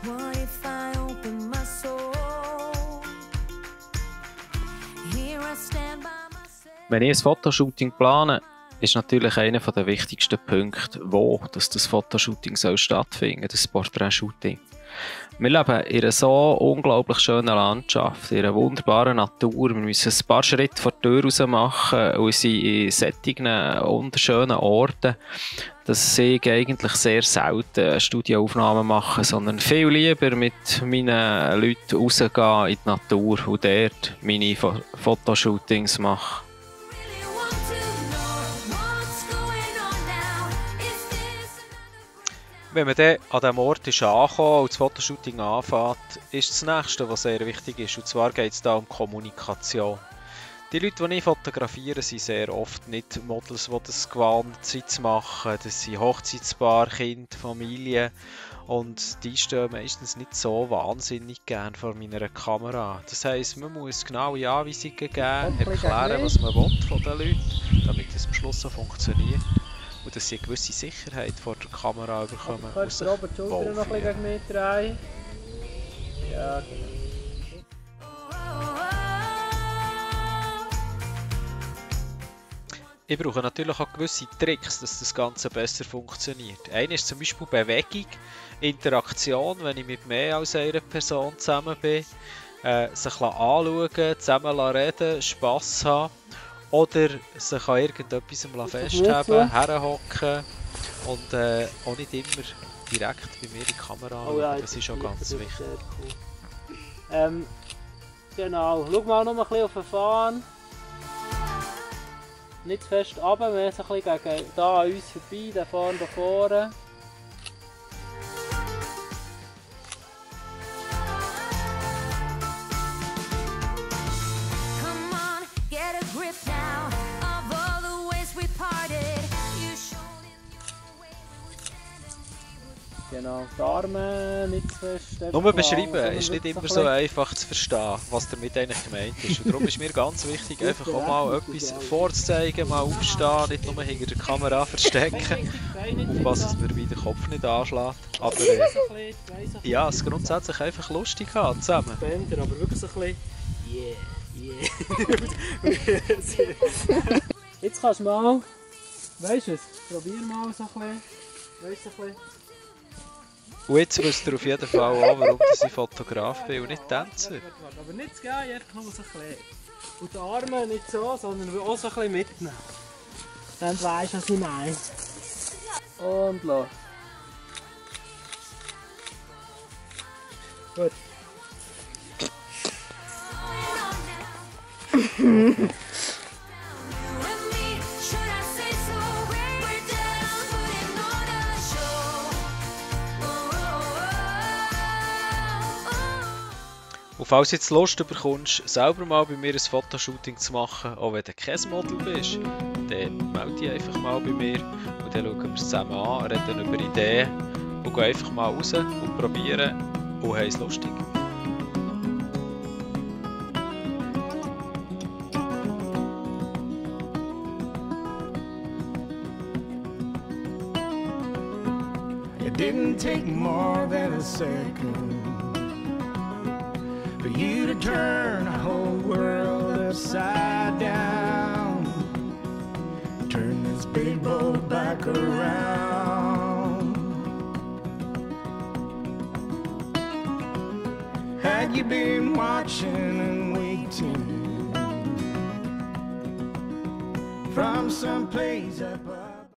What if I open my soul? Here I stand by myself. Wenn ich ein Fotoshooting plane, ist natürlich einer der wichtigsten Punkte, wo das Fotoshooting stattfinden soll, das Porträtshooting. Wir leben in einer so unglaublich schönen Landschaft, in einer wunderbaren Natur. Wir müssen ein paar Schritte vor die Tür raus machen und sind in solchen wunderschönen Orten, dass ich eigentlich sehr selten Studioaufnahmen mache, sondern viel lieber mit meinen Leuten rausgehen in die Natur und dort meine Fotoshootings mache. Wenn man dann an diesem Ort ist angekommen und das Fotoshooting anfängt, ist das Nächste, was sehr wichtig ist. Und zwar geht es da um Kommunikation. Die Leute, die ich fotografiere, sind sehr oft nicht Models, die das gewohnt sind zu machen. Das sind Hochzeitspaare, Kinder, Familien. Und die stehen meistens nicht so wahnsinnig gern vor meiner Kamera. Das heisst, man muss genaue Anweisungen geben, erklären, was man will von den Leuten, damit es am Schluss so funktioniert. Und dass sie eine gewisse Sicherheit vor der Kamera bekommen. Kannst du oben die Schulter noch ein bisschen gegen mich drehen? Ja, genau. Ich brauche natürlich auch gewisse Tricks, dass das Ganze besser funktioniert. Einer ist zum Beispiel Bewegung, Interaktion, wenn ich mit mehr als einer Person zusammen bin. Sich anschauen, zusammen reden, Spass haben. Oder sich an irgendetwas festhalten, herhocken und auch nicht immer direkt bei mir in die Kamera anschauen. Ja, das ist auch ganz wichtig. Cool. Genau, schau mal noch ein bisschen auf den Fahnen. Nicht zu fest runter, mehr so ein bisschen gegen da an uns vorbei, der Fahnen da vorne. Genau, die Arme nicht zu fest. Nur beschreiben ist nicht immer so einfach zu verstehen, was damit eigentlich gemeint ist. Und darum ist mir ganz wichtig, einfach auch mal etwas vorzuzeigen, mal aufstehen, nicht nur hinter der Kamera verstecken, aufpassen, dass mir wieder den Kopf nicht anschlägt. Aber ja, es grundsätzlich einfach lustig haben zusammen. Bänder, aber wirklich so ein bisschen yeah. Jetzt kannst du mal, weißt du es, probier mal so ein bisschen, weißt du, so ein bisschen. Und jetzt wisst ihr auf jeden Fall auch, warum ich Fotograf bin und nicht Tänzer. Aber nicht zu gehen, einfach nur so ein bisschen. Und die Arme nicht so, sondern auch so ein bisschen mitnehmen. Dann weisst du, was ich meine. Und los. Gut. Und falls du jetzt Lust bekommst, selber mal bei mir ein Fotoshooting zu machen, auch wenn du kein Model bist, dann melde dich einfach mal bei mir und dann schauen wir es zusammen an, reden über Ideen und gehen einfach mal raus und probieren und haben es lustig. It didn't take more than a second for you to turn the whole world upside down. Turn this big boat back around. Had you been watching and waiting from some place up